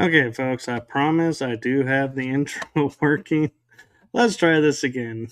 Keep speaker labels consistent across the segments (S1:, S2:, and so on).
S1: Okay, folks, I promise I do have the intro working. Let's try this again.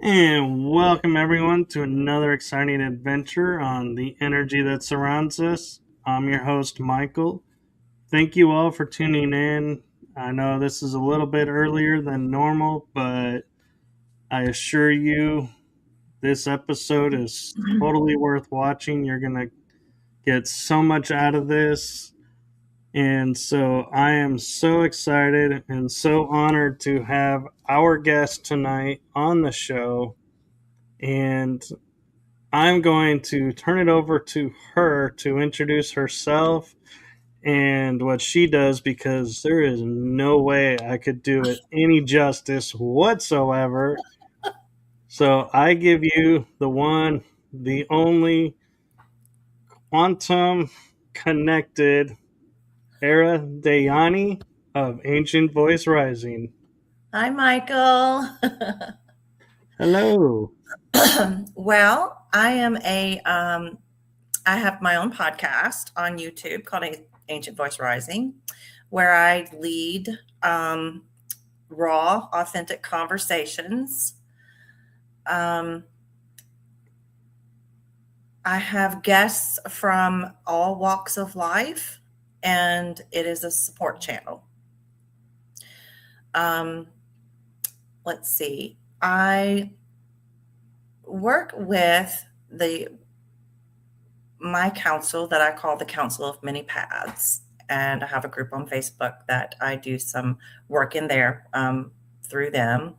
S1: And welcome everyone to another exciting adventure on the energy that surrounds us. I'm your host, Michael. Thank you all for tuning in. I know this is a little bit earlier than normal, but I assure you this episode is totally worth watching. You're going to get so much out of this. And so I am so excited and so honored to have our guest tonight on the show. And I'm going to turn it over to her to introduce herself and what she does, because there is no way I could do it any justice whatsoever. So I give you the one, the only quantum connected Hera Dyani of Ancient Voice Rising.
S2: Hi, Michael.
S1: Hello.
S2: Well, I have my own podcast on YouTube called Ancient Voice Rising, where I lead raw, authentic conversations. I have guests from all walks of life, and it is a support channel. Let's see. I work with my council that I call the Council of Many Paths, and I have a group on Facebook that I do some work in there through them.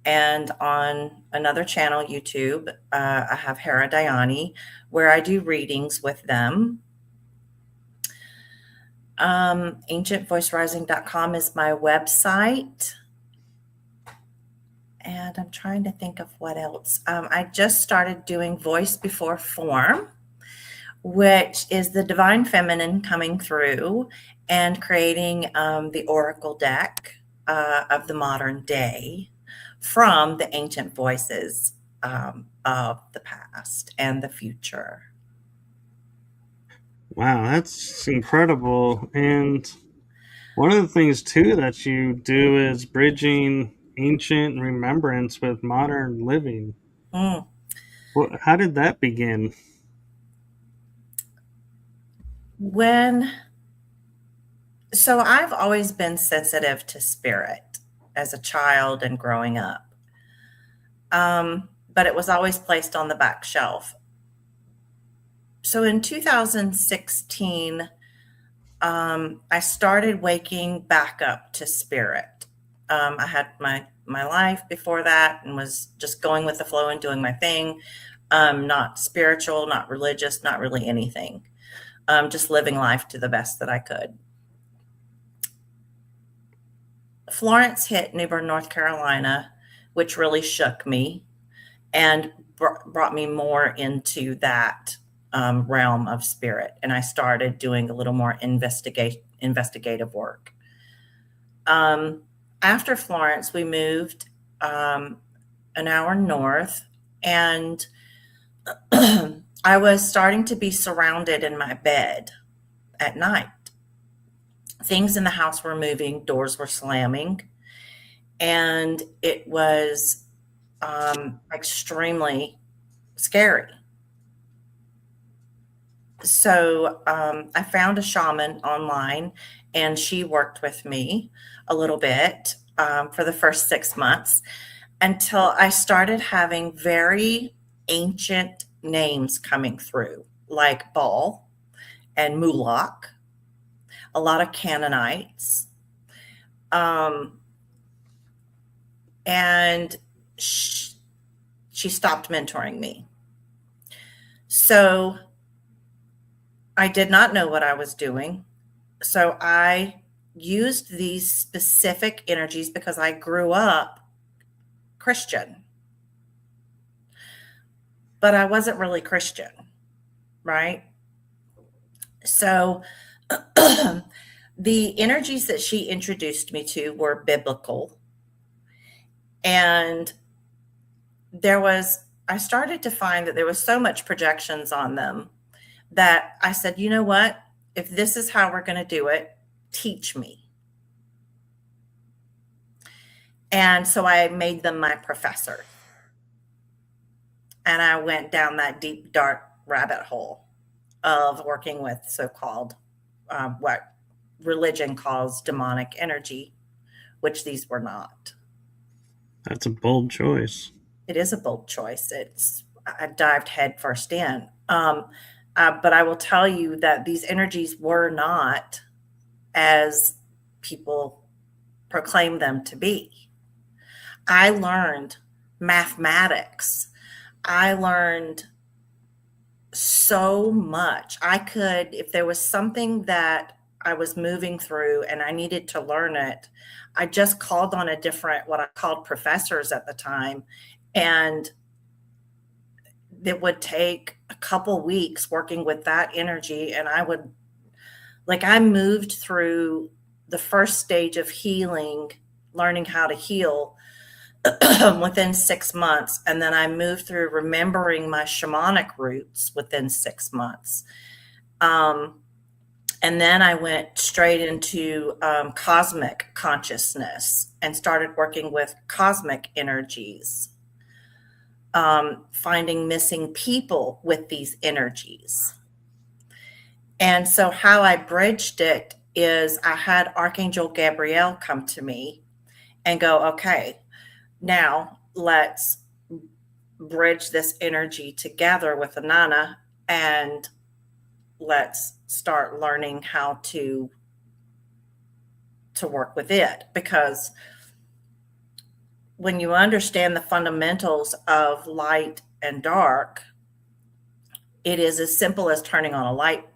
S2: And on another channel, YouTube, I have Hera Dyani, where I do readings with them. Ancientvoicerising.com is my website. And I'm trying to think of what else. I just started doing Voice Before Form, which is the divine feminine coming through and creating the oracle deck of the modern day from the ancient voices of the past and the future.
S1: Wow, that's incredible. And one of the things, too, that you do is bridging ancient remembrance with modern living.
S2: Mm.
S1: How did that begin?
S2: So I've always been sensitive to spirit as a child and growing up. But it was always placed on the back shelf. So in 2016, I started waking back up to spirit. I had my life before that and was just going with the flow and doing my thing. Not spiritual, not religious, not really anything. Just living life to the best that I could. Florence hit New Bern, North Carolina, which really shook me. and brought me more into that realm of spirit. And I started doing a little more investigative work. Um, After Florence, we moved an hour north, and I was starting to be surrounded in my bed at night. Things in the house were moving, doors were slamming, and it was extremely scary. So I found a shaman online, and she worked with me a little bit for the first 6 months until I started having very ancient names coming through, like Baal and Mulak, a lot of Canaanites. Um, and she stopped mentoring me. So I did not know what I was doing. So I used these specific energies because I grew up Christian, but I wasn't really Christian, right? So the energies that she introduced me to were biblical. And I started to find that there was so much projections on them that I said, you know what? If this is how we're going to do it, teach me. And so I made them my professor. And I went down that deep, dark rabbit hole of working with so-called what religion calls demonic energy, which these were not.
S1: That's a bold choice.
S2: It is a bold choice. I dived headfirst in. But I will tell you that these energies were not as people proclaim them to be. I learned mathematics. I learned so much. If there was something that I was moving through and I needed to learn it, I just called on what I called professors at the time. And it would take a couple weeks working with that energy. And I moved through the first stage of healing, learning how to heal within 6 months. And then I moved through remembering my shamanic roots within 6 months. And then I went straight into cosmic consciousness and started working with cosmic energies, finding missing people with these energies. And so how I bridged it is I had Archangel Gabriel come to me and go, okay, now let's bridge this energy together with Anana, and let's start learning how to work with it. Because when you understand the fundamentals of light and dark, it is as simple as turning on a light,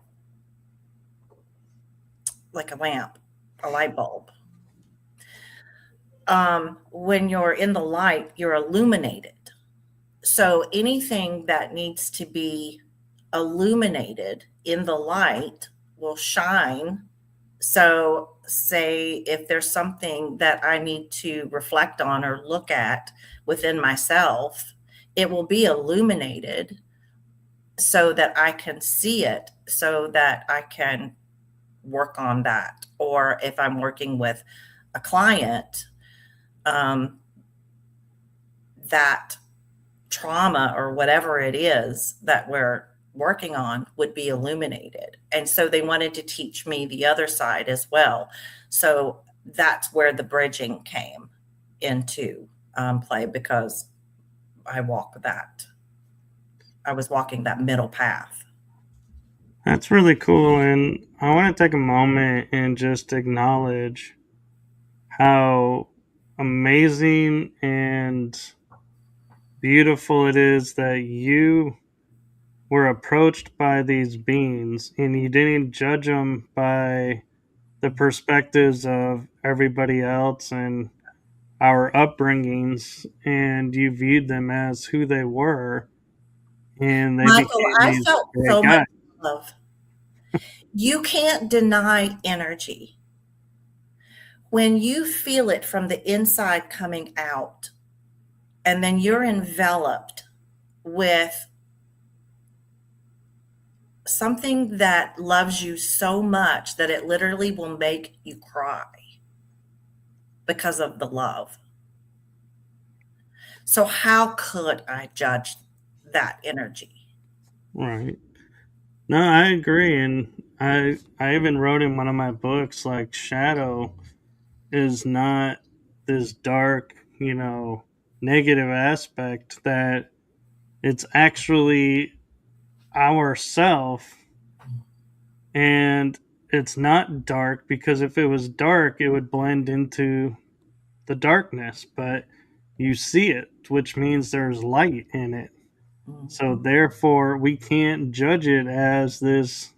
S2: like a lamp, a light bulb. When you're in the light, you're illuminated. So anything that needs to be illuminated in the light will shine. So say if there's something that I need to reflect on or look at within myself, it will be illuminated so that I can see it, so that I can work on that. Or if I'm working with a client, that trauma or whatever it is that we're working on would be illuminated. And so they wanted to teach me the other side as well. So that's where the bridging came into play, because I was walking that middle path.
S1: That's really cool. And I want to take a moment and just acknowledge how amazing and beautiful it is that you were approached by these beings and you didn't judge them by the perspectives of everybody else and our upbringings and you viewed them as who they were, and they
S2: Michael,
S1: became
S2: I
S1: these
S2: felt
S1: great
S2: so much
S1: guys.
S2: love. You can't deny energy. When you feel it from the inside coming out, and then you're enveloped with something that loves you so much that it literally will make you cry because of the love. So, how could I judge that energy?
S1: Right. No, I agree, and I even wrote in one of my books like shadow is not this dark, negative aspect, that it's actually our self, and it's not dark because if it was dark it would blend into the darkness, but you see it, which means there's light in it. So
S2: Mhm.
S1: therefore we can't judge it as this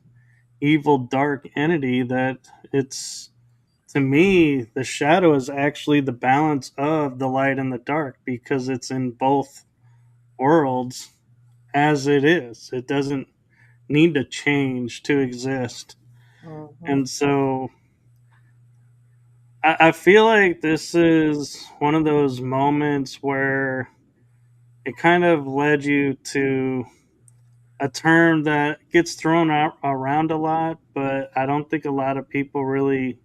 S1: evil dark entity. That it's, to me, the shadow is actually the balance of the light and the dark, because it's in both worlds as it is. It doesn't need to change to exist.
S2: Mhm.
S1: And so I feel like this is one of those moments where it kind of led you to a term that gets thrown out around a lot, but I don't think a lot of people really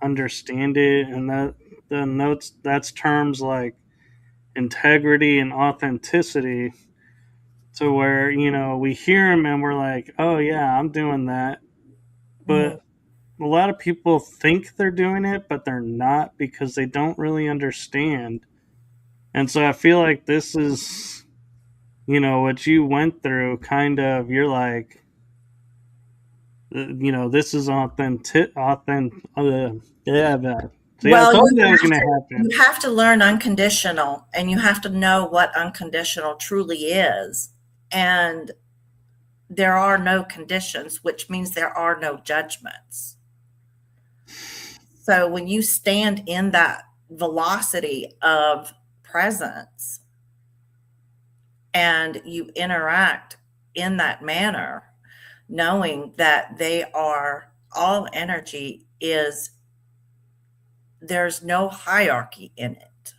S1: understand it. And that the notes that's terms like integrity and authenticity, to where we hear them and we're like, oh yeah, I'm doing that,
S2: Mhm.
S1: but a lot of people think they're doing it, but they're not, because they don't really understand. And so I feel like this is, what you went through. Kind of, you're like, this is yeah, that. See, I
S2: Well,
S1: told you that was gonna happen.
S2: you have to learn unconditional, and you have to know what unconditional truly is. And there are no conditions, which means there are no judgments. So when you stand in that velocity of presence and you interact in that manner, knowing that they are all energy, is there's no hierarchy in it.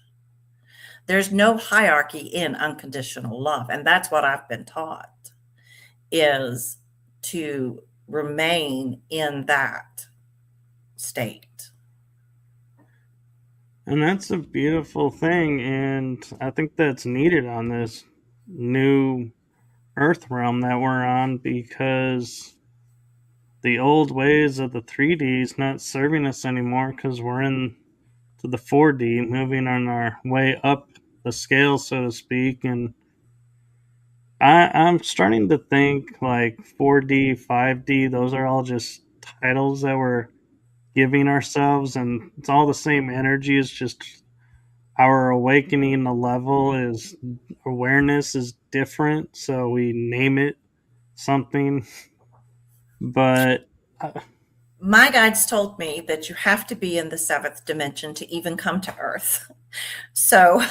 S2: There's no hierarchy in unconditional love. And that's what I've been taught, is to remain in that state.
S1: And that's a beautiful thing, and I think that's needed on this new Earth realm that we're on, because the old ways of the 3D is not serving us anymore, because we're in to the 4D, moving on our way up the scale, so to speak. And I'm starting to think like 4D, 5D, those are all just titles that we're giving ourselves, and it's all the same energy. It's just our awakening, the level is, awareness is different, so we name it something. But
S2: My guides told me that you have to be in the seventh dimension to even come to Earth. So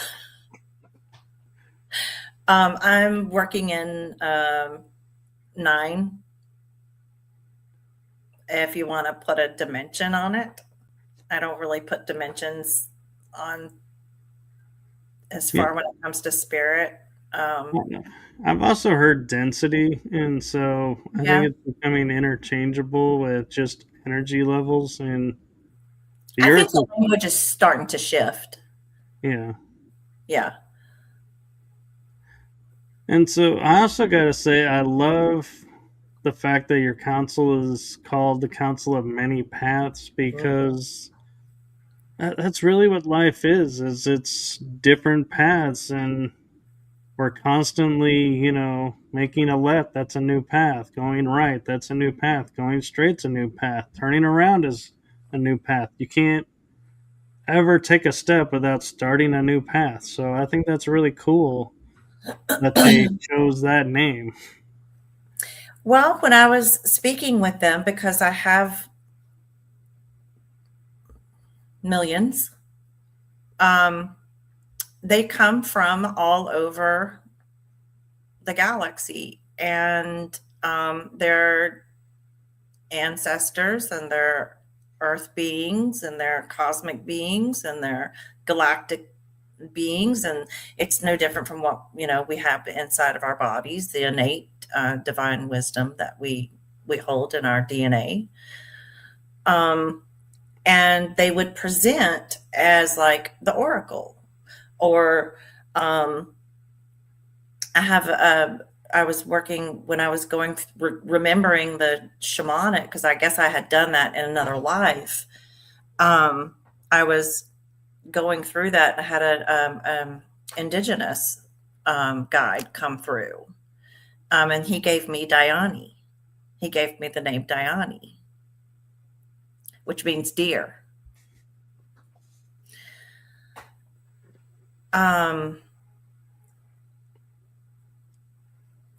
S2: I'm working in nine, if you want to put a dimension on it. I don't really put dimensions on as
S1: yeah,
S2: far when it comes to spirit. Um,
S1: I've also heard density, and so I think
S2: yeah,
S1: it's becoming interchangeable with just energy levels. And the
S2: I
S1: Earth
S2: think the
S1: is,
S2: language is starting to shift.
S1: yeah.
S2: Yeah.
S1: And so I also got to say, I love the fact that your council is called the Council of Many Paths, because that's really what life is it's different paths, and we're constantly, making a left, that's a new path, going right, that's a new path, going straight's a new path, turning around is a new path. You can't ever take a step without starting a new path. So I think that's really cool that they chose that name.
S2: Well, when I was speaking with them, because I have millions, Um, they come from all over the galaxy, and they're ancestors, and they're earth beings, and they're cosmic beings, and they're galactic beings. And it's no different from what we have inside of our bodies, the innate divine wisdom that we hold in our DNA. um, and they would present as like the oracle, or um, I have a I was working when I was going remembering the shamanic, because I guess I had done that in another life. I was going through that. I had an indigenous guide come through, and he gave me Dyani. He gave me the name Dyani, which means deer. Um,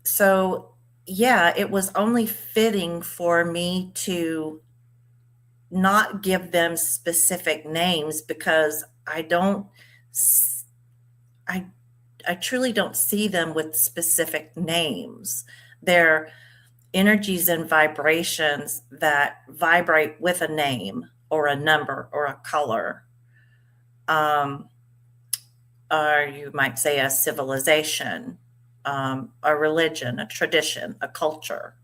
S2: so, yeah, it was only fitting for me to not give them specific names, because I I truly don't see them with specific names. They're energies and vibrations that vibrate with a name or a number or a color. Um, or you might say a civilization, a religion, a tradition, a culture,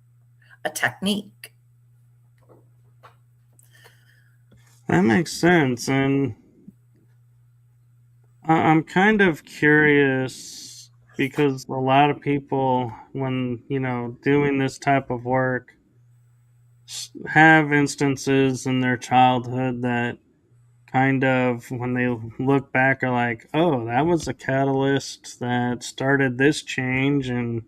S2: a technique.
S1: That makes sense. And I'm kind of curious because a lot of people, when, doing this type of work, have instances in their childhood that kind of, when they look back, are like, oh, that was a catalyst that started this change and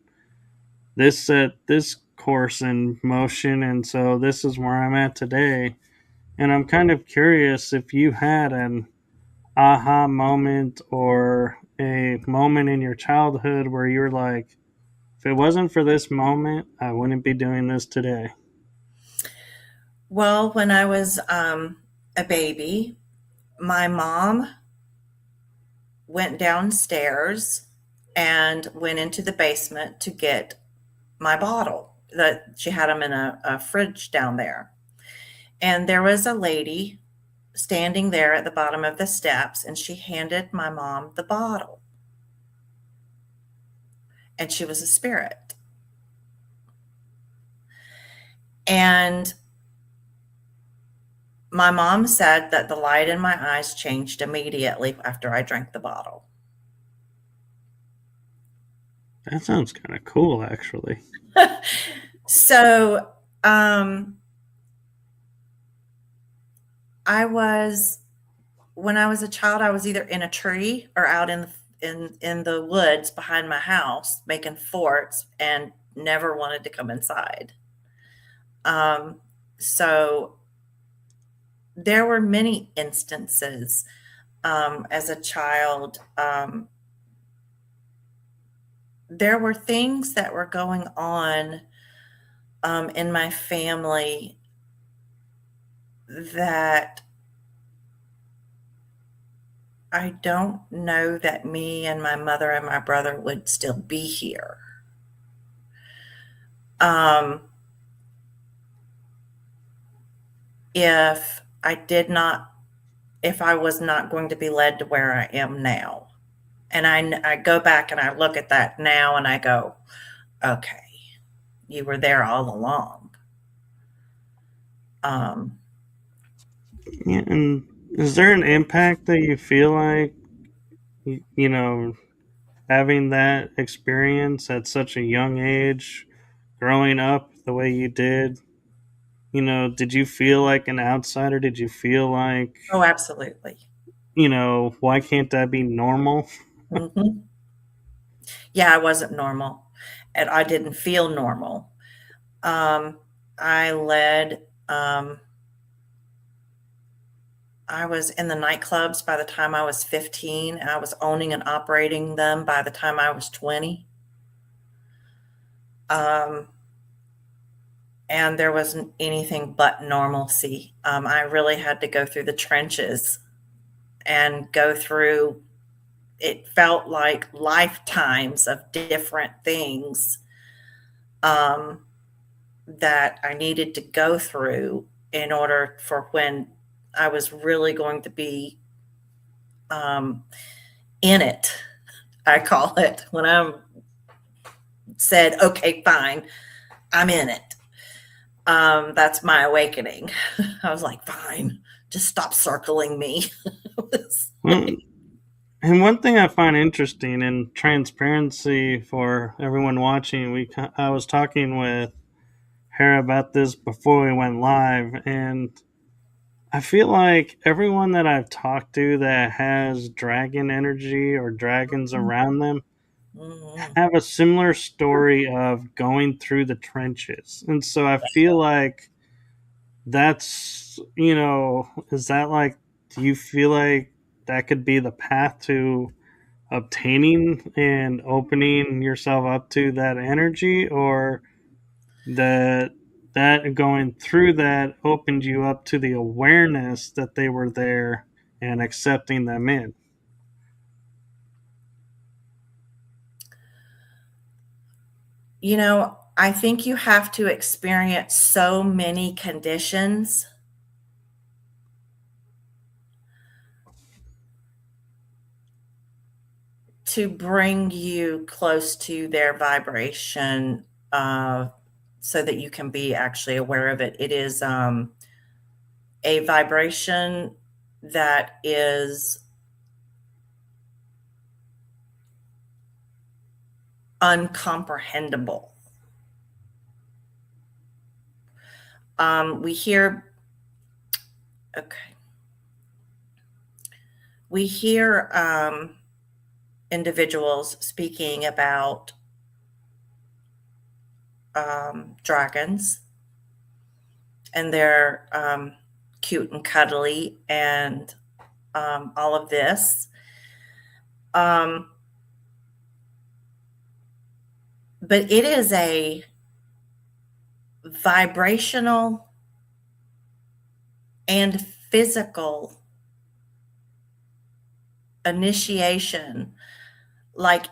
S1: this set this course in motion. And so this is where I'm at today. And I'm kind of curious if you had an aha moment or a moment in your childhood where you're like, if it wasn't for this moment, I wouldn't be doing this today.
S2: Well, when I was a baby, my mom went downstairs and went into the basement to get my bottle. That she had them in a fridge down there. And there was a lady standing there at the bottom of the steps, and she handed my mom the bottle. And she was a spirit. And my mom said that the light in my eyes changed immediately after I drank the bottle.
S1: That sounds kind of cool, actually.
S2: So, I was when I was a child, I was either in a tree or out in the woods behind my house making forts, and never wanted to come inside. So there were many instances as a child. There were things that were going on in my family that I don't know that me and my mother and my brother would still be here. Um, if I did not, if I was not going to be led to where I am now. And I go back and I look at that now and I go, okay, you were there all along. Um,
S1: Yeah, and is there an impact that you feel like, you know, having that experience at such a young age, growing up the way you did? Did you feel like an outsider? Did you feel like,
S2: oh, absolutely.
S1: why can't that be normal?
S2: Hmm. Yeah, I wasn't normal, and I didn't feel normal. Um, I led, I was in the nightclubs by the time I was 15, and I was owning and operating them by the time I was 20. Um, and there wasn't anything but normalcy. I really had to go through the trenches and go through, it felt like lifetimes of different things um, that I needed to go through in order for when I was really going to be um, in it. I call it when I said, okay, fine, I'm in it. That's my awakening. I was like, fine, just stop circling me.
S1: Well, and one thing I find interesting in transparency for everyone watching, I was talking with Hera about this before we went live, and I feel like everyone that I've talked to that has dragon energy or dragons around them
S2: Mhm.
S1: have a similar story of going through the trenches. And so I feel like that's, is that like, do you feel like that could be the path to obtaining and opening yourself up to that energy, or that going through that opened you up to the awareness that they were there and accepting them in?
S2: I think you have to experience so many conditions to bring you close to their vibration, so that you can be actually aware of it. It is a vibration that is uncomprehendable. We hear, okay, we hear individuals speaking about dragons, and they're cute and cuddly and all of this. Um, but it is a vibrational and physical initiation. Like,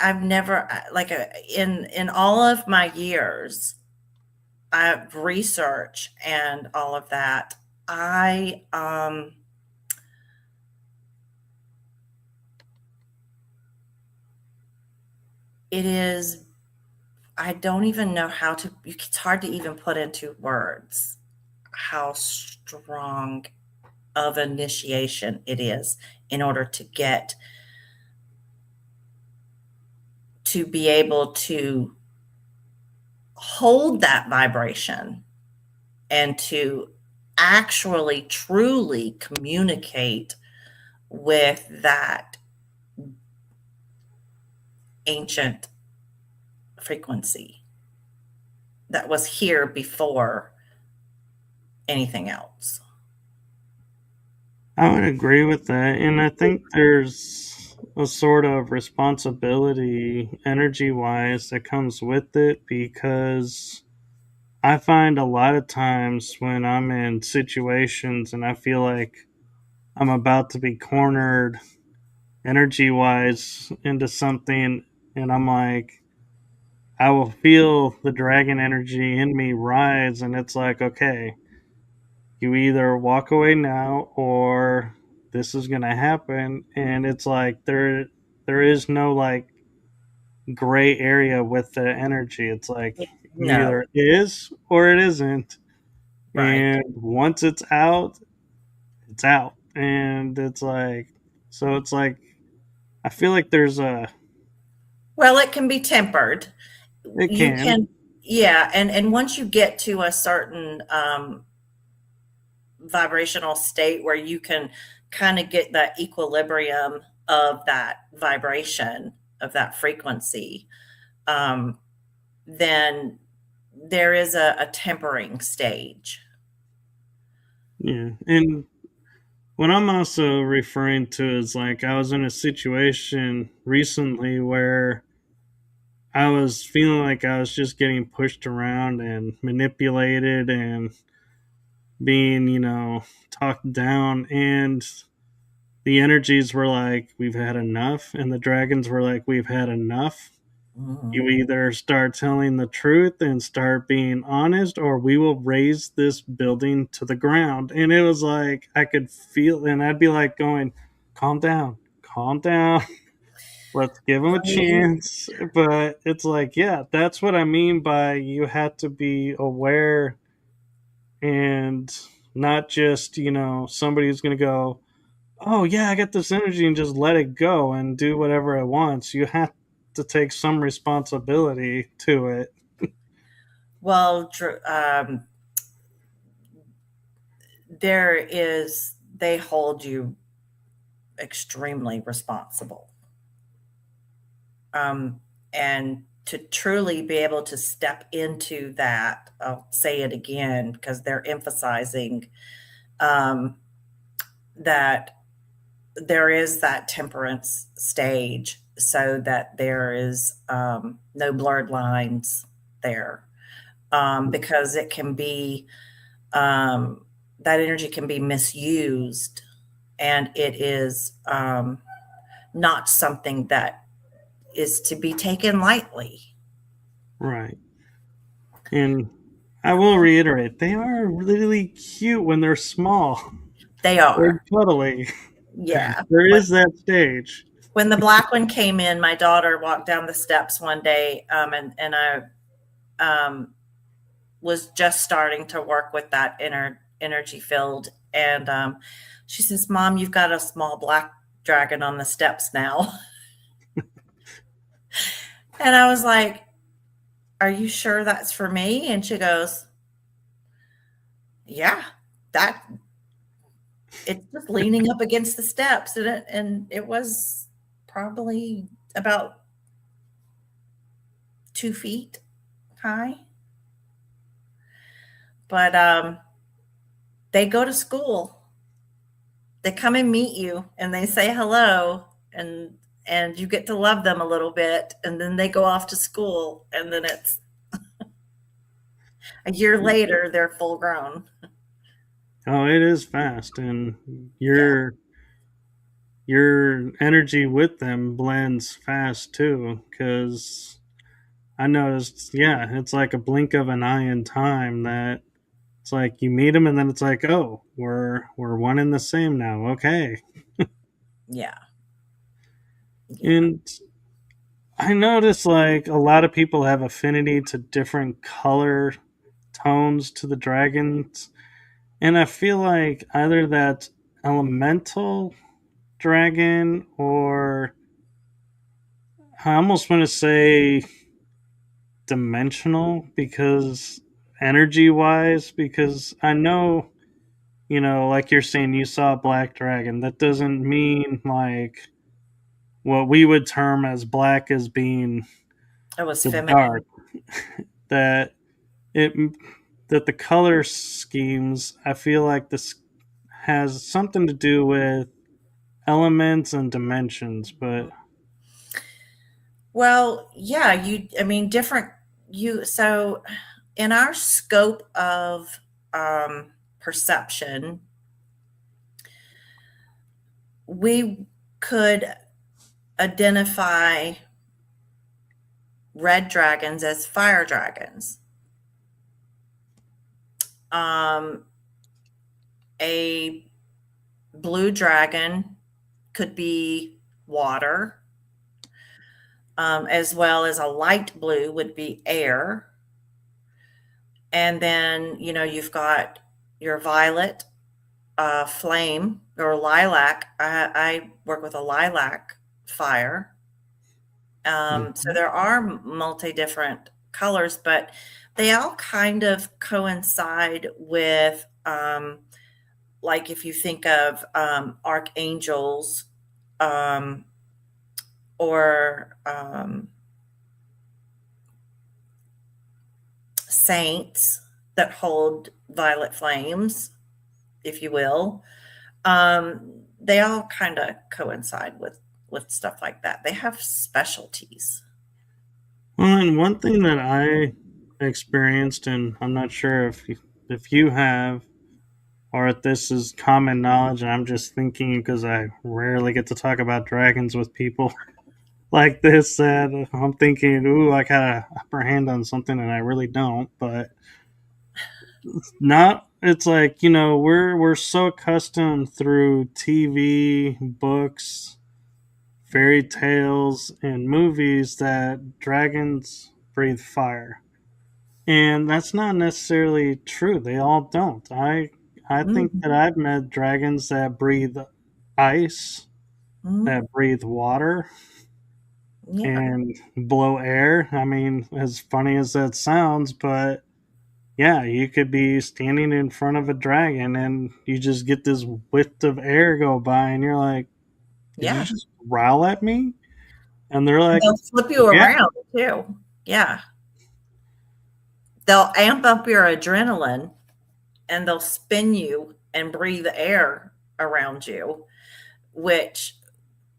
S2: I've never, like, in all of my years of research and all of that, I it is, I don't even know how to, it's hard to even put into words how strong of initiation it is in order to get to be able to hold that vibration and to actually truly communicate with that ancient frequency that was here before anything else.
S1: I would agree with that. And I think there's a sort of responsibility energy wise that comes with it, because I find a lot of times when I'm in situations and I feel like I'm about to be cornered energy wise into something, and I'm like, I will feel the dragon energy in me rise, and it's like, okay, you either walk away now or this is gonna happen. And it's like there is no like gray area with the energy. It's like
S2: No,
S1: either it is or it isn't.
S2: right.
S1: And once it's out, it's out. And it's like, so it's like, I feel like there's a,
S2: Well, it can be tempered.
S1: it
S2: You
S1: can.
S2: can, yeah, and once you get to a certain vibrational state where you can kind of get that equilibrium of that vibration, of that frequency, um, then there is a tempering stage.
S1: Yeah. And what I'm also referring to is like, I was in a situation recently where I was feeling like I was just getting pushed around and manipulated and being, talked down. And the energies were like, we've had enough, and the dragons were like, we've had enough.
S2: Mhm.
S1: You either start telling the truth and start being honest, or we will raise this building to the ground. And it was like, I could feel, and I'd be like, going, calm down, let's give them a
S2: Breathe.
S1: chance. But it's like, yeah, that's what I mean by you have to be aware and not just, somebody who's going to go, oh yeah, I got this energy and just let it go and do whatever it wants. You have to take some responsibility to it.
S2: Well, they hold you extremely responsible. Um, and to truly be able to step into that, I'll say it again because they're emphasizing um, that there is that temperance stage so that there is no blurred lines there, because it can be that energy can be misused, and it is not something that is to be taken lightly.
S1: Right. And I will reiterate, they are really cute when they're small.
S2: They
S1: They're
S2: are.
S1: cuddly.
S2: Yeah.
S1: There is that stage.
S2: When the black one came in, my daughter walked down the steps one day, and I um, was just starting to work with that inner energy field. And she says, Mom, you've got a small black dragon on the steps now. And I was like, are you sure that's for me? And she goes, yeah, that it's just leaning up against the steps. And it was probably about 2 feet high. But they go to school. They come and meet you and they say hello, and you get to love them a little bit, and then they go off to school, and then it's a year later they're full grown.
S1: Oh, it is fast, and
S2: Yeah.
S1: your energy with them blends fast too. Because I noticed, yeah, it's like a blink of an eye in time that it's like you meet them, and then it's like, oh, we're one and the same now. Okay.
S2: Yeah. Yeah.
S1: And I notice like a lot of people have affinity to different color tones to the dragons. And I feel like either that's elemental dragon or I almost want to say dimensional because energy wise, because I know, like you're saying, you saw a black dragon. That doesn't mean like what we would term as black as being
S2: It was
S1: the dark.
S2: feminine.
S1: That it that the color schemes, I feel like this has something to do with elements and dimensions, but
S2: Well, yeah, I mean, different, so in our scope of perception, we could identify red dragons as fire dragons. Um, a blue dragon could be water, as well as a light blue would be air. And then, you've got your violet, flame, or lilac. I work with a lilac fire. So
S1: mhm.
S2: there are multi different colors, but they all kind of coincide with, like if you think of archangels, um, or saints that hold violet flames, if you will, they all kind of coincide with stuff like that. They have specialties.
S1: Well, and one thing that I experienced, and I'm not sure if you have, or if this is common knowledge and I'm just thinking because I rarely get to talk about dragons with people like this, that I'm thinking, ooh, I got a upper hand on something and I really don't. But not, it's like, we're so accustomed through TV, books, fairy tales, and movies that dragons breathe fire. And that's not necessarily true. They all don't. I think that
S2: Mhm.
S1: I've met dragons that breathe ice,
S2: Mhm.
S1: that breathe water,
S2: Yeah.
S1: and blow air. I mean, as funny as that sounds, but yeah, you could be standing in front of a dragon and you just get this whiff of air go by, and you're like, "Did you
S2: Yeah.
S1: just growl at me?" And they're like,
S2: They'll flip you
S1: "Yeah."
S2: around too. Yeah. They'll amp up your adrenaline and they'll spin you and breathe air around you, which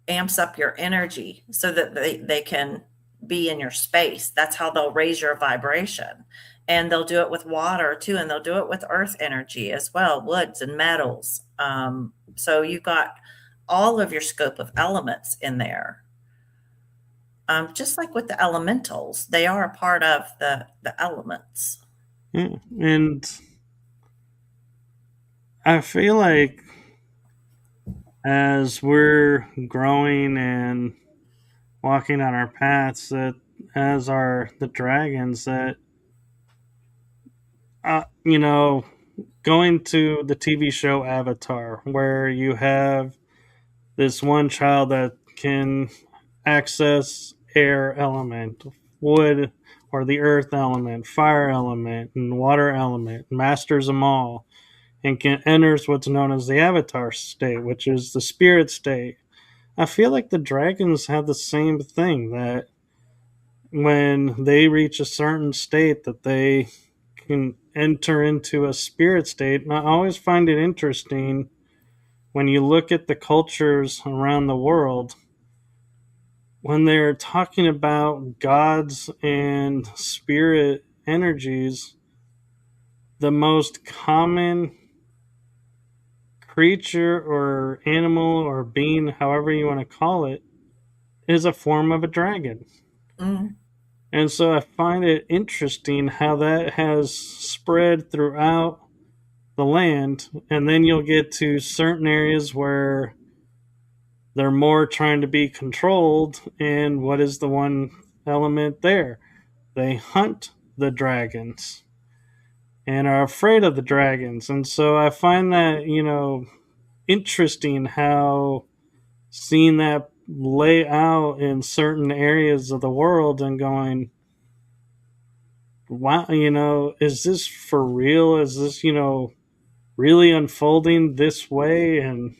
S2: amps up your energy so that they can be in your space. That's how they'll raise your vibration. And they'll do it with water too, and they'll do it with earth energy as well, woods and metals. So you've got all of your scope of elements in there. Just like with the elementals, they are a part of the elements.
S1: Yeah. And I feel like as we're growing and walking on our paths, that as are the dragons, that you know, going to the TV show Avatar, where you have this one child that can access air element, wood or the earth element, fire element, and water element, masters them all, and can enters what's known as the Avatar state, which is the spirit state. I feel like the dragons have the same thing, that when they reach a certain state that they can enter into a spirit state. And I always find it interesting when you look at the cultures around the world, when they're talking about gods and spirit energies, the most common creature or animal or being, however you want to call it, is a form of a dragon.
S2: Mm,
S1: And so I find it interesting how that has spread throughout the land. And then you'll get to certain areas where they're more trying to be controlled. And what is the one element there? They hunt the dragons and are afraid of the dragons. And so I find that, interesting how seeing that lay out in certain areas of the world and going, wow, is this for real? Is this, really unfolding this way? And,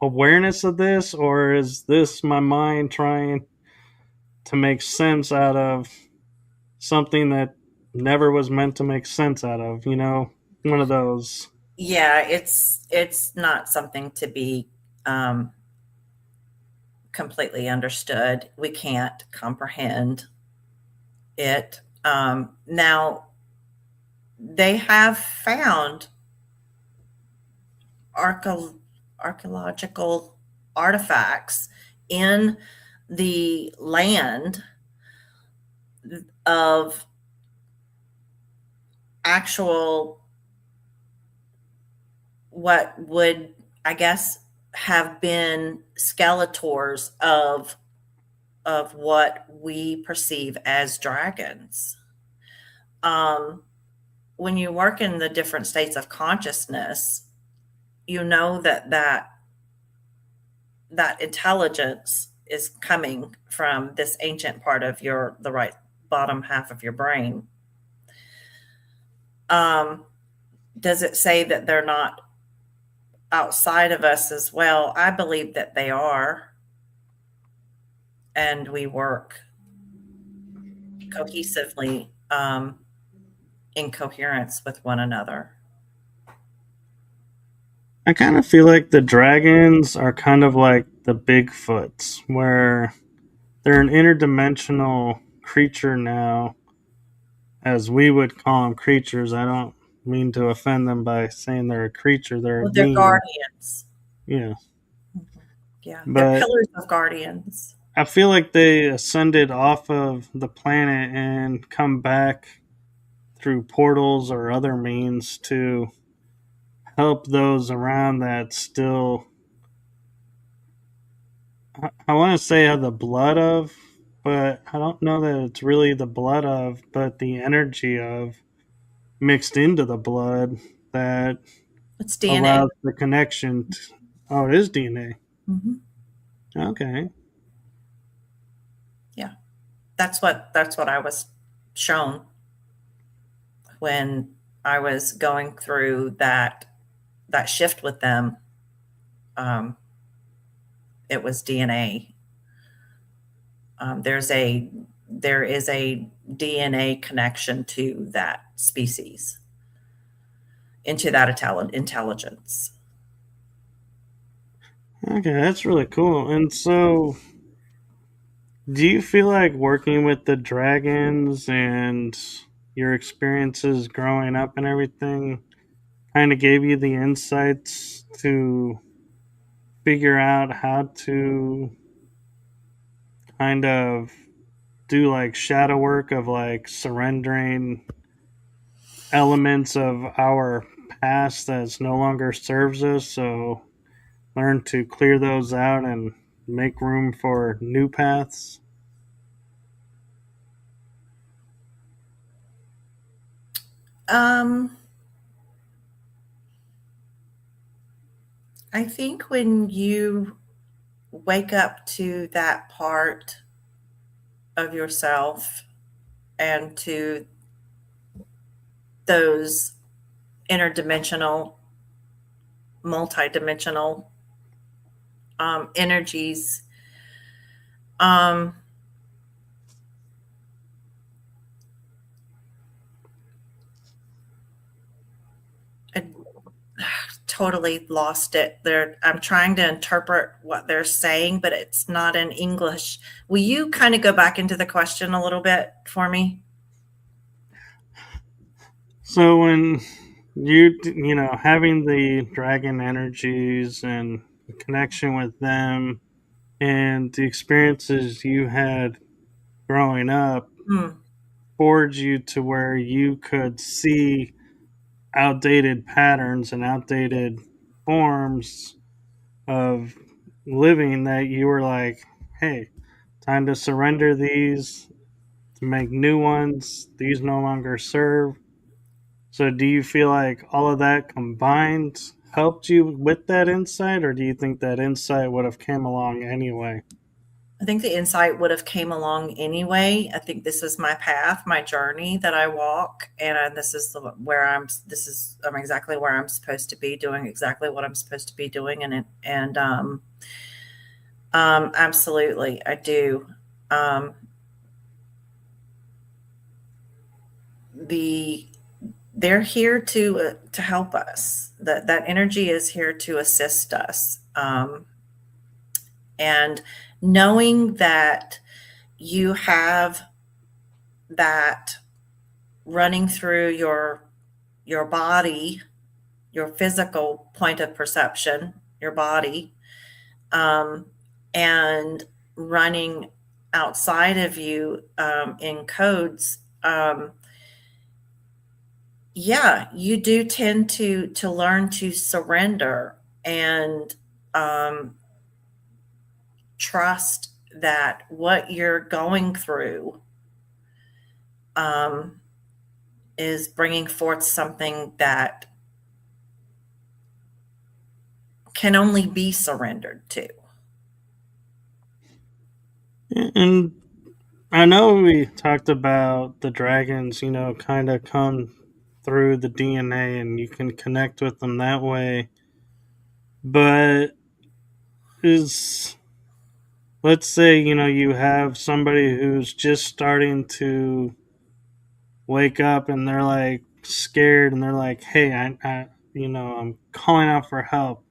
S1: awareness of this? Or is this my mind trying to make sense out of something that never was meant to make sense out of, one of those.
S2: yeah, it's not something to be um, completely understood. We can't comprehend it. Now, they have found archae- archaeological artifacts in the land of actual, what would, I guess, have been skeletors of what we perceive as dragons. Um, when you work in the different states of consciousness, you know that intelligence is coming from this ancient part of the right bottom half of your brain. Um, does it say that they're not outside of us as well? I believe that they are, and we work cohesively, in coherence with one another.
S1: I kind of feel like the dragons are kind of like the Bigfoots, where they're an interdimensional creature now, as we would call them creatures. I don't. mean to offend them by saying they're a creature, they're a
S2: Well, they're
S1: being.
S2: guardians.
S1: Yeah.
S2: Mhm. Yeah, they're
S1: But
S2: pillars of guardians.
S1: I feel like they ascended off of the planet and come back through portals or other means to help those around that still, I want to say, have the blood of, but I don't know that it's really the blood of, but the energy of mixed into the blood that
S2: It's DNA.
S1: allows the connection. Oh, it is DNA.
S2: Hmm.
S1: Okay.
S2: Yeah, that's what I was shown when I was going through that shift with them. Um, it was DNA. There is a DNA connection to that species, into that intelligence.
S1: Okay, that's really cool. And so, do you feel like working with the dragons and your experiences growing up and everything kind of gave you the insights to figure out how to kind of do like shadow work of like surrendering elements of our past that no longer serves us? So, learn to clear those out and make room for new paths.
S2: Um, I think when you wake up to that part of yourself and to those interdimensional, multidimensional energies, um, I totally lost it. I'm trying to interpret what they're saying, but it's not in English. Will you kind of go back into the question a little bit for me?
S1: So when having the dragon energies and connection with them and the experiences you had growing up
S2: Hmm.
S1: forged you to where you could see outdated patterns and outdated forms of living that you were like, hey, time to surrender these, to make new ones. These no longer serve. So, do you feel like all of that combined helped you with that insight, or do you think that insight would have came along anyway?
S2: I think the insight would have came along anyway. I think this is my path, my journey that I walk, and this is where I'm exactly where I'm supposed to be, doing exactly what I'm supposed to be doing, and absolutely, I do. Um, the they're here to help us. That energy is here to assist us, and knowing that you have that running through your body, your physical point of perception, your body, um, and running outside of you in codes. Yeah, you do tend to learn to surrender and um, trust that what you're going through um, is bringing forth something that can only be surrendered to.
S1: And I know we talked about the dragons, kind of come through the DNA and you can connect with them that way. But is, let's say, you have somebody who's just starting to wake up and they're like scared and they're like, hey, I'm calling out for help.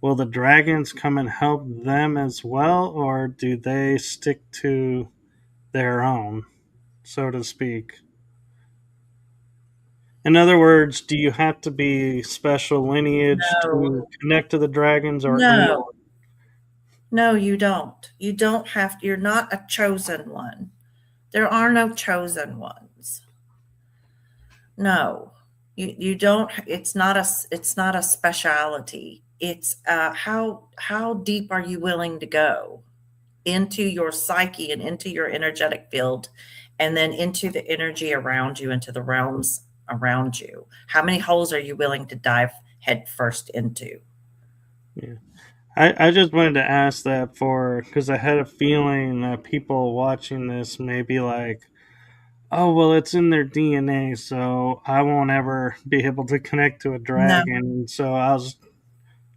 S1: Will the dragons come and help them as well, or do they stick to their own, so to speak? In other words, do you have to be special lineage
S2: No,
S1: to connect to the dragons, or anyone?
S2: no, no, you don't. You don't have, you're not a chosen one. There are no chosen ones. No, you don't. It's not a speciality. It's how deep are you willing to go into your psyche and into your energetic field, and then into the energy around you, into the realms around you. How many holes are you willing to dive head first into?
S1: Yeah. I just wanted to ask that for because I had a feeling that people watching this may be like, oh, well, it's in their DNA, so I won't ever be able to connect to a
S2: No,
S1: dragon. So I was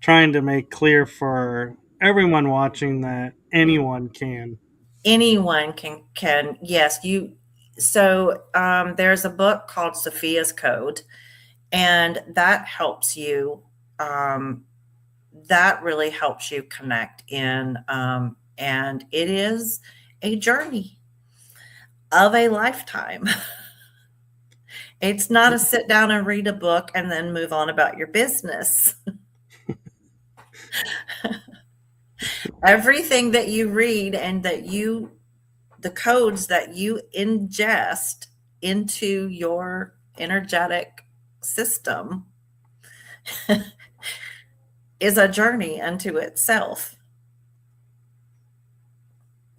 S1: trying to make clear for everyone watching that anyone can.
S2: anyone can. Yes, you. So there's a book called Sophia's Code, and that helps you. Um, that really helps you connect in, and it is a journey of a lifetime. It's not a sit down and read a book and then move on about your business. Everything that you read and the codes that you ingest into your energetic system is a journey unto itself.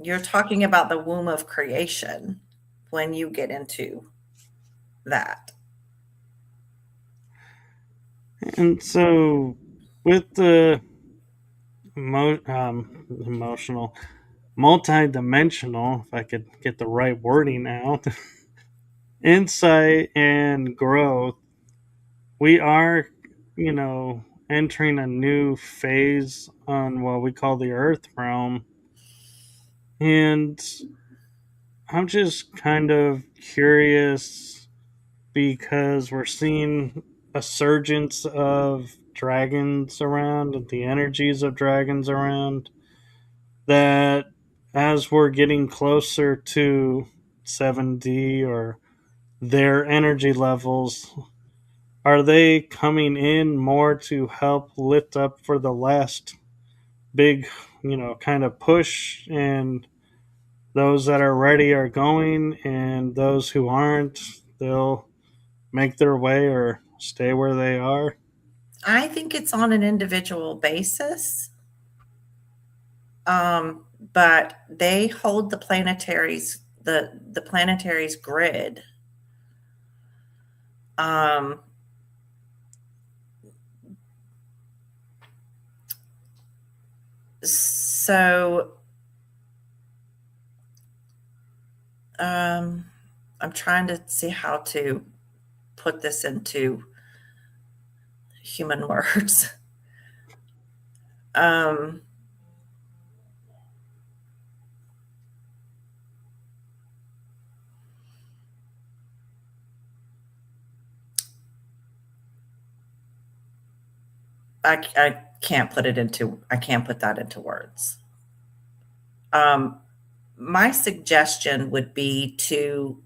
S2: You're talking about the womb of creation when you get into that.
S1: And so, with the emotional, multi-dimensional, if I could get the right wording out, insight and growth, we are, entering a new phase on what we call the Earth realm, and I'm just kind of curious because we're seeing a surgence of dragons around and the energies of dragons around, that as we're getting closer to 7D or their energy levels, are they coming in more to help lift up for the last big, kind of push, and those that are ready are going, and those who aren't, they'll make their way or stay where they are?
S2: I think it's on an individual basis, but they hold the planetary's grid. Um, so um, I'm trying to see how to put this into human words. Um, I can't put it into, I can't put that into words. Um, my suggestion would be to,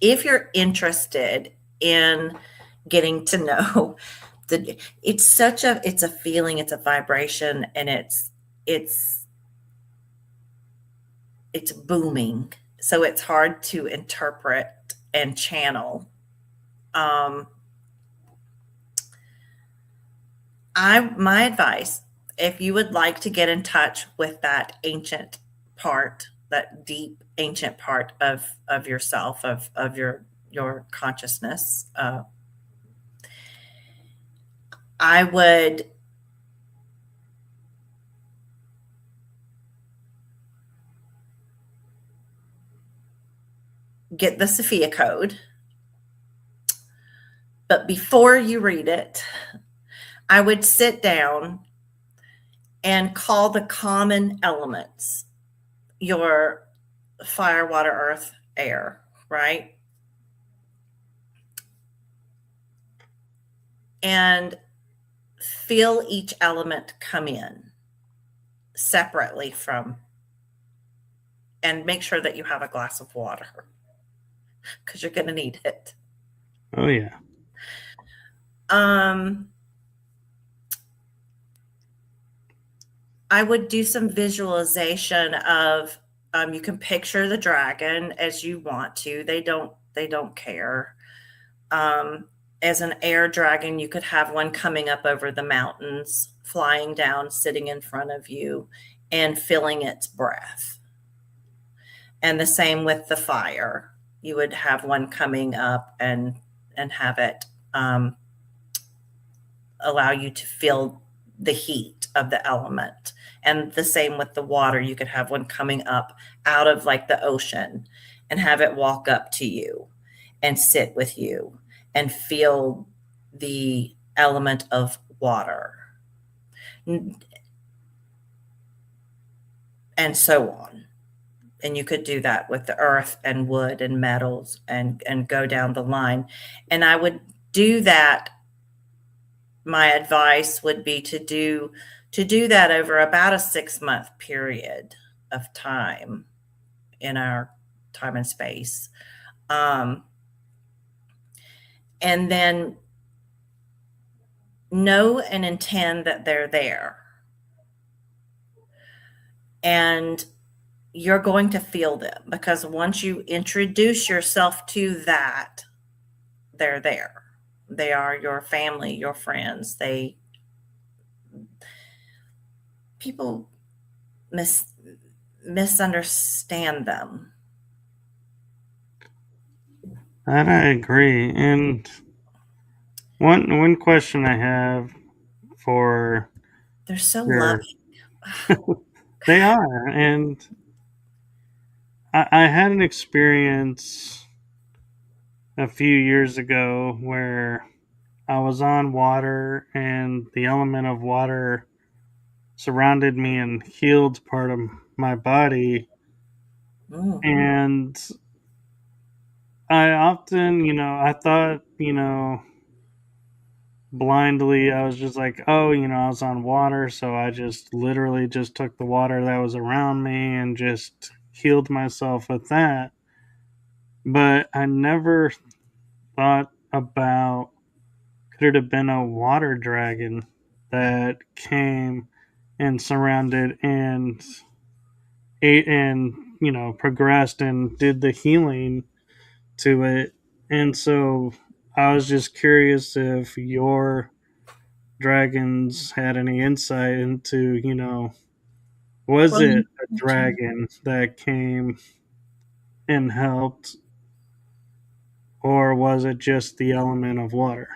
S2: if you're interested in getting to know it's a feeling, it's a vibration, and it's it's booming. So it's hard to interpret and channel. Um, my advice, if you would like to get in touch with that ancient part, that deep ancient part of yourself, of your consciousness, I would get the Sophia Code. But before you read it, I would sit down and call the common elements your fire, water, earth, air, right? And feel each element come in separately from, and make sure that you have a glass of water because you're going to need it.
S1: Oh yeah.
S2: Um, I would do some visualization of you can picture the dragon as you want to. They don't care. Um, as an air dragon, you could have one coming up over the mountains, flying down, sitting in front of you, and feeling its breath. And the same with the fire. You would have one coming up and have it allow you to feel the heat of the element. And the same with the water. You could have one coming up out of like the ocean and have it walk up to you and sit with you and feel the element of water and so on. And you could do that with the earth and wood and metals and go down the line. And I would do that. My advice would be to do that over about a 6-month period of time in our time and space. Um, and then know and intend that they're there. And you're going to feel them because once you introduce yourself to that, they're there. They are your family, your friends. People misunderstand them.
S1: That I agree. And one question I have for
S2: They're so
S1: your
S2: loving.
S1: they are, and I had an experience a few years ago where I was on water and the element of water surrounded me and healed part of my body.
S2: Mm.
S1: And I often, I thought, blindly, I was just like, oh, I was on water. So I just literally just took the water that was around me and just healed myself with that. But I never thought about could it have been a water dragon that came and surrounded and ate and progressed and did the healing to it. And so I was just curious if your dragons had any insight into, was
S2: Well,
S1: it a dragon that came and helped, or was it just the element of water?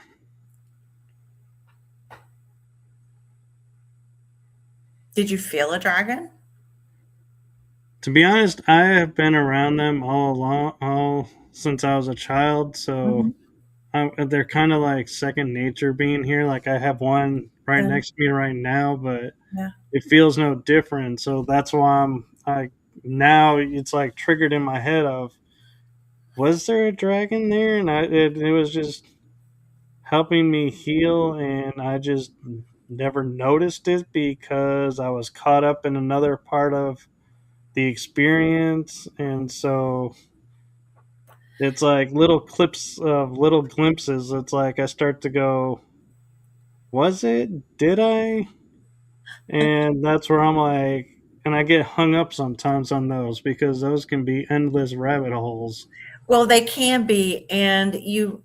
S2: did you feel a dragon?
S1: To be honest, I have been around them all along, all since I was a child. So
S2: Mm-hmm.
S1: they're kind of like second nature being here. Like I have one right
S2: Yeah,
S1: next to me right now, but
S2: yeah.
S1: it feels no different. So that's why I now it's like triggered in my head of was there a dragon there, and it was just helping me heal, and I just never noticed it because I was caught up in another part of the experience, and so it's like little clips of little glimpses. It's like I start to go, was it? Did I? And that's where I'm like, and I get hung up sometimes on those because those can be endless rabbit holes.
S2: Well, they can be, and you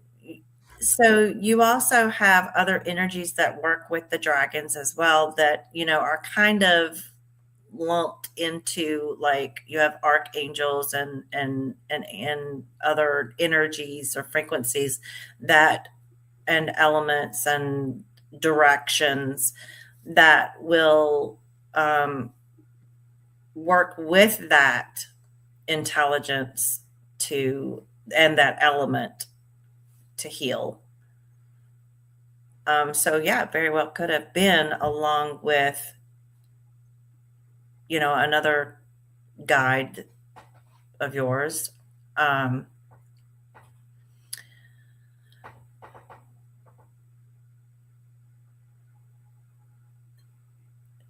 S2: also have other energies that work with the dragons as well that, are kind of lumped into, like, you have archangels and other energies or frequencies that and elements and directions that will work with that intelligence to and that element to heal. So yeah, very well could have been along with another guide of yours. Um,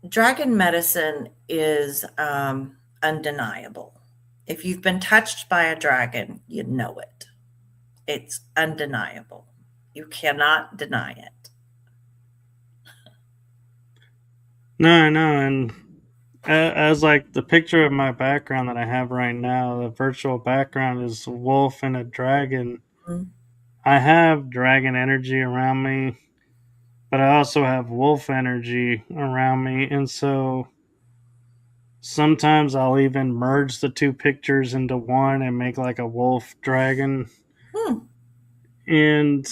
S2: Dragon medicine is undeniable. If you've been touched by a dragon, you know it. It's undeniable. You cannot deny it.
S1: No, I know, and as like the picture of my background that I have right now, the virtual background is a wolf and a dragon.
S2: Mm,
S1: I have dragon energy around me, but I also have wolf energy around me, and so sometimes I'll even merge the two pictures into one and make like a wolf dragon.
S2: mm,
S1: And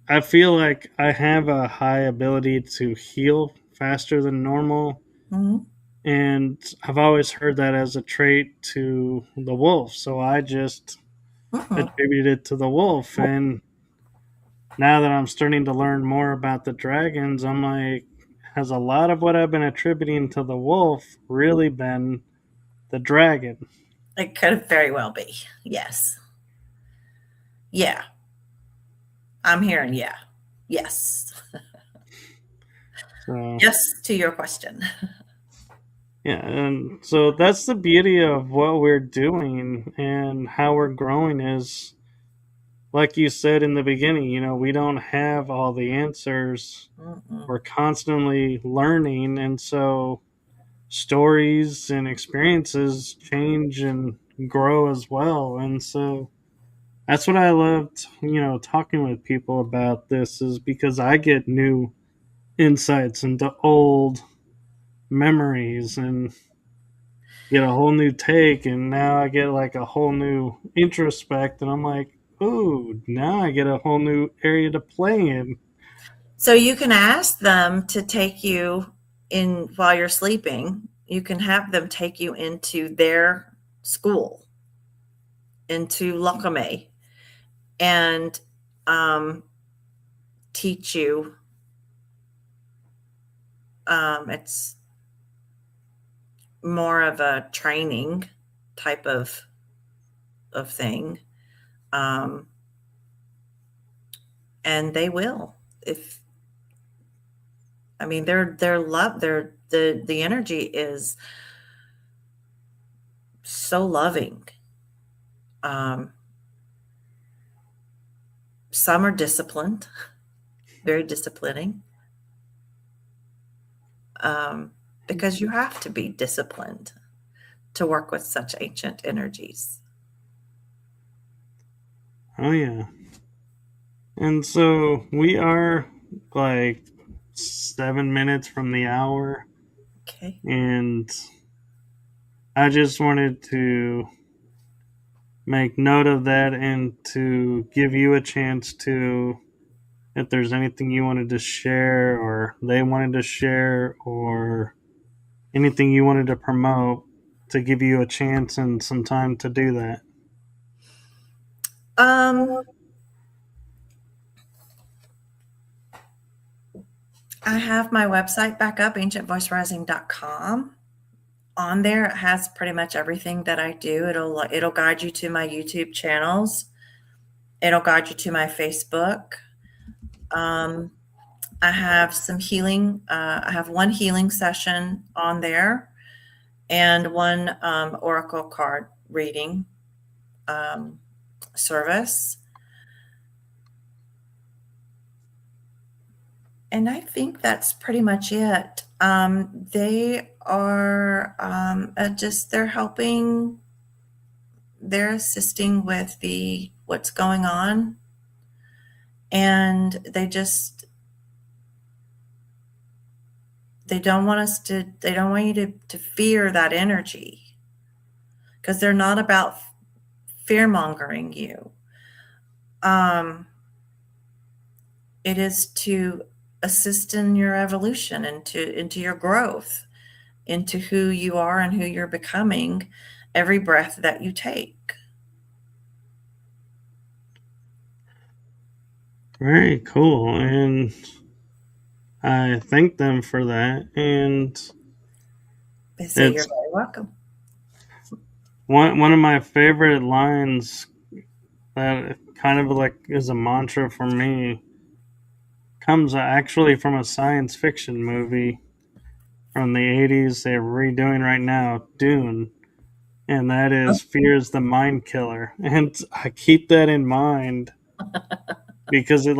S1: I feel like I have a high ability to heal faster than normal.
S2: mm,
S1: And I've always heard that as a trait to the wolf. So I just
S2: mm.
S1: attributed it to the wolf. And now that I'm starting to learn more about the dragons, I'm like, has a lot of what I've been attributing to the wolf really been the dragon?
S2: It could very well be. Yes. Yeah. I'm hearing yeah. Yes.
S1: So
S2: Yes to your question.
S1: yeah, and so that's the beauty of what we're doing and how we're growing is like you said in the beginning, we don't have all the answers.
S2: Mm-mm.
S1: We're constantly learning, and so stories and experiences change and grow as well. And so that's what I loved, talking with people about this is because I get new insights into old memories and get a whole new take, and now I get like a whole new introspect, and I'm like, ooh, now I get a whole new area to play in.
S2: So you can ask them to take you in while you're sleeping. You can have them take you into their school, into Lokame, and um, teach you. It's more of a training type of thing, um, and they will. If I mean, their love, the energy is so loving. Um, some are disciplined, very disciplining, um, because you have to be disciplined to work with such ancient energies.
S1: Oh yeah. And so we are like 7 minutes from the hour,
S2: Okay.
S1: and I just wanted to make note of that and to give you a chance to, if there's anything you wanted to share or they wanted to share or anything you wanted to promote, to give you a chance and some time to do that.
S2: Um, I have my website back up, ancientvoicerising.com. On there, it has pretty much everything that I do. It'll guide you to my YouTube channels. It'll guide you to my Facebook. Um, I have some healing. I have one healing session on there and one oracle card reading um, service. And I think that's pretty much it. They are they're helping, they're assisting with the what's going on, and they don't want you to fear that energy, because they're not about fear mongering you. Um, it is to assist in your evolution, into your growth, into who you are and who you're becoming every breath that you take.
S1: Very cool. And I thank them for that. And
S2: They say you're
S1: it's
S2: very welcome.
S1: one of my favorite lines that kind of like is a mantra for me comes actually from a science fiction movie from the 80s they're redoing right now, Dune. and that is fear is the mind killer. And I keep that in mind because it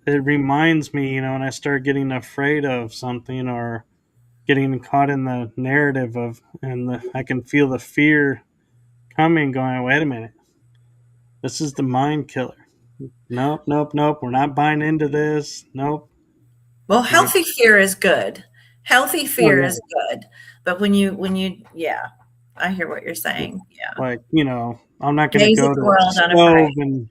S1: reminds me, when I start getting afraid of something or getting caught in the narrative of, I can feel the fear coming, going, wait a minute, this is the mind killer. Nope, nope, nope. We're not buying into this. Nope.
S2: Well,
S1: Like,
S2: healthy fear is good. Healthy
S1: oh
S2: fear
S1: yeah,
S2: is good. But yeah, I hear what you're saying. Yeah.
S1: like I'm not going to
S2: Amazing
S1: go to a
S2: world
S1: stove
S2: unafraid.
S1: and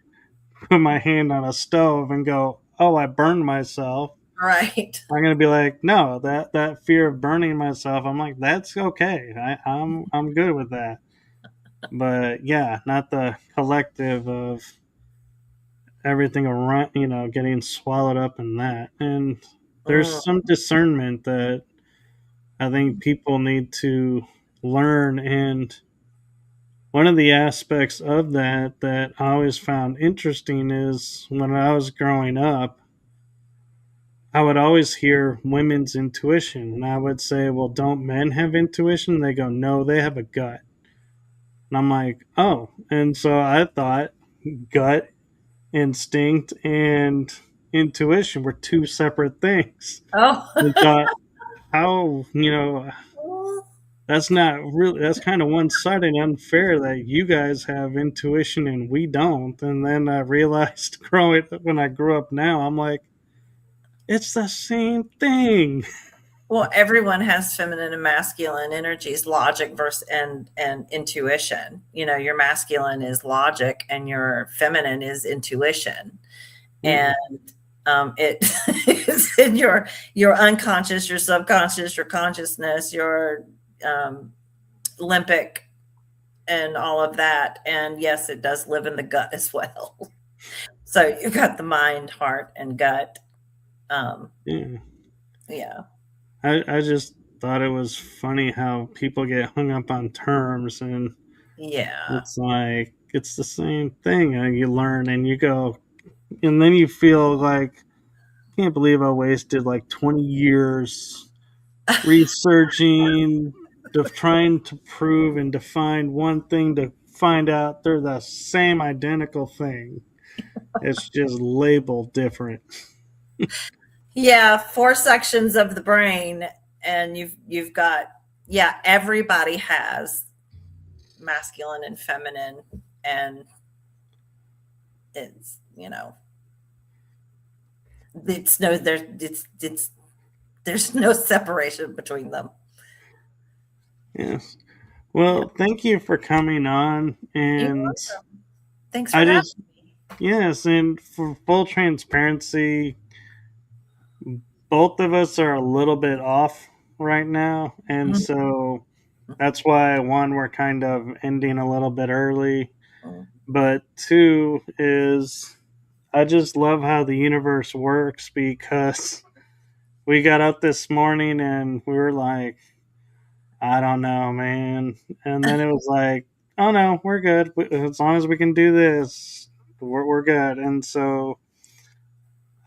S1: put my hand on a stove and go, oh, I burned myself.
S2: Right.
S1: I'm going to be like, no, that fear of burning myself. I'm like, that's okay. I'm good with that. But yeah, not the collective of everything around, getting swallowed up in that. And there's
S2: Mm.
S1: some discernment that I think people need to learn. And one of the aspects of that I always found interesting is when I was growing up, I would always hear women's intuition. And I would say, well, don't men have intuition? They go, no, they have a gut. And I'm like, oh. And so I thought gut, instinct, and intuition were two separate things. And
S2: Oh.
S1: thought, how, that's kind of one sided and unfair that you guys have intuition and we don't. And then I realized when I grew up now, I'm like, it's the same thing.
S2: Well, everyone has feminine and masculine energies, logic versus and intuition. Your masculine is logic and your feminine is intuition.
S1: Yeah.
S2: And it is in your unconscious, your subconscious, your consciousness, your limbic, and all of that. And yes, it does live in the gut as well. So you got the mind, heart, and gut. Um,
S1: Yeah.
S2: yeah,
S1: I just thought it was funny how people get hung up on terms, and
S2: yeah.
S1: it's like it's the same thing. You learn and you go, and then you feel like, I can't believe I wasted like 20 years researching, trying to prove and define one thing to find out they're the same identical thing. It's just labeled different.
S2: Yeah, four sections of the brain, and you've got, yeah, everybody has masculine and feminine, and it's it's no it's there's no separation between them.
S1: Yes. Well, thank you for coming on.
S2: You're
S1: And
S2: welcome. Thanks for
S1: I
S2: having
S1: just,
S2: me.
S1: yes, and for full transparency, both of us are a little bit off right now. And
S2: Mhm.
S1: so that's why, one, we're kind of ending a little bit early. But two is, I just love how the universe works because we got up this morning and we were like, I don't know, man. And then it was like, oh no, we're good. As long as we can do this, we're good. And so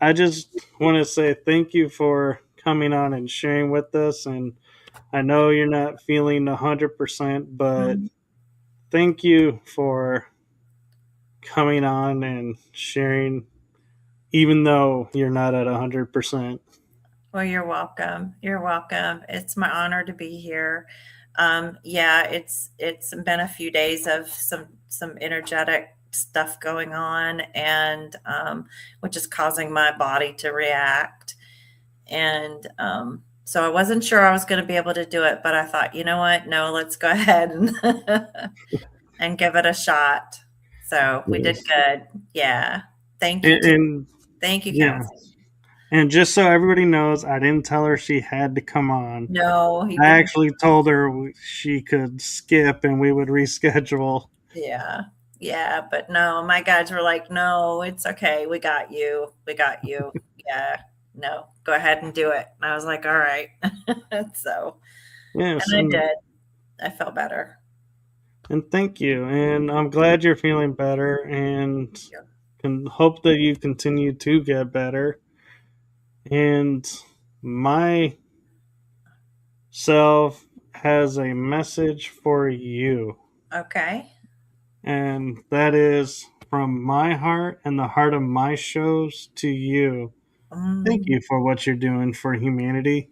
S1: I just want to say thank you for coming on and sharing with us. And I know you're not feeling 100%, but
S2: Mhm.
S1: thank you for coming on and sharing, even though you're not at 100%.
S2: Well, you're welcome. You're welcome. It's my honor to be here. Yeah, it's been a few days of some energetic stuff going on, and which is causing my body to react. And so I wasn't sure I was going to be able to do it, but I thought, you know what? No, let's go ahead and give it a shot. So we did
S1: Yes.
S2: good. Yeah. Thank you.
S1: And
S2: Thank you,
S1: yeah.
S2: Council.
S1: And just so everybody knows, I didn't tell her she had to come on.
S2: No, you
S1: I
S2: can.
S1: actually told her she could skip and we would reschedule.
S2: Yeah. Yeah. But no, my guides were like, no, it's okay. We got you. We got you. Yeah. No, go ahead and do it. And I was like, all right. So,
S1: Yes,
S2: and I did. I felt better.
S1: and thank you. And I'm glad you're feeling better and can hope that you continue to get better. And myself has a message for you.
S2: Okay.
S1: And that is from my heart and the heart of my shows to you. Thank
S2: Mm,
S1: you for what you're doing for humanity.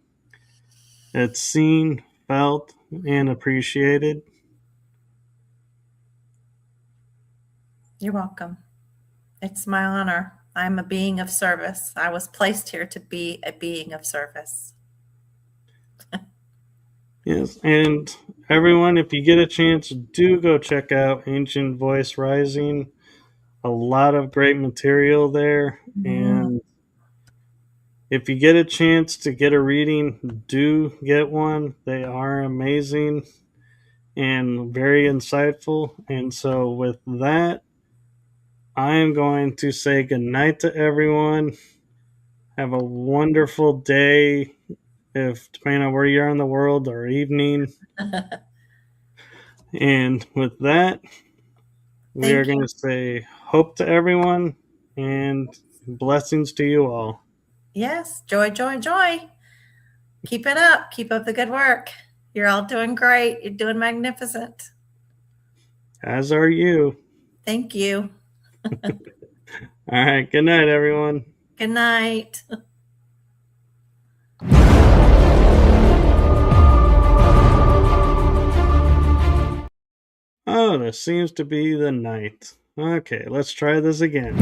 S1: It's seen, felt, and appreciated.
S2: you're welcome. It's my honor. I'm a being of service. I was placed here to be a being of service.
S1: Yes, and everyone, if you get a chance, do go check out Ancient Voice Rising. A lot of great material there.
S2: Mm,
S1: And if you get a chance to get a reading, do get one. They are amazing and very insightful. And so, with that, I am going to say goodnight to everyone. Have a wonderful day, if depending on where you are in the world, or evening. And with that, we are
S2: Thank
S1: going
S2: you.
S1: to say hope to everyone and blessings to you all.
S2: Yes, joy, joy, joy. Keep it up. Keep up the good work. You're all doing great. You're doing magnificent.
S1: As are you.
S2: Thank you.
S1: All right. Good night, everyone.
S2: Good night.
S1: Oh, this seems to be the night. Okay, let's try this again.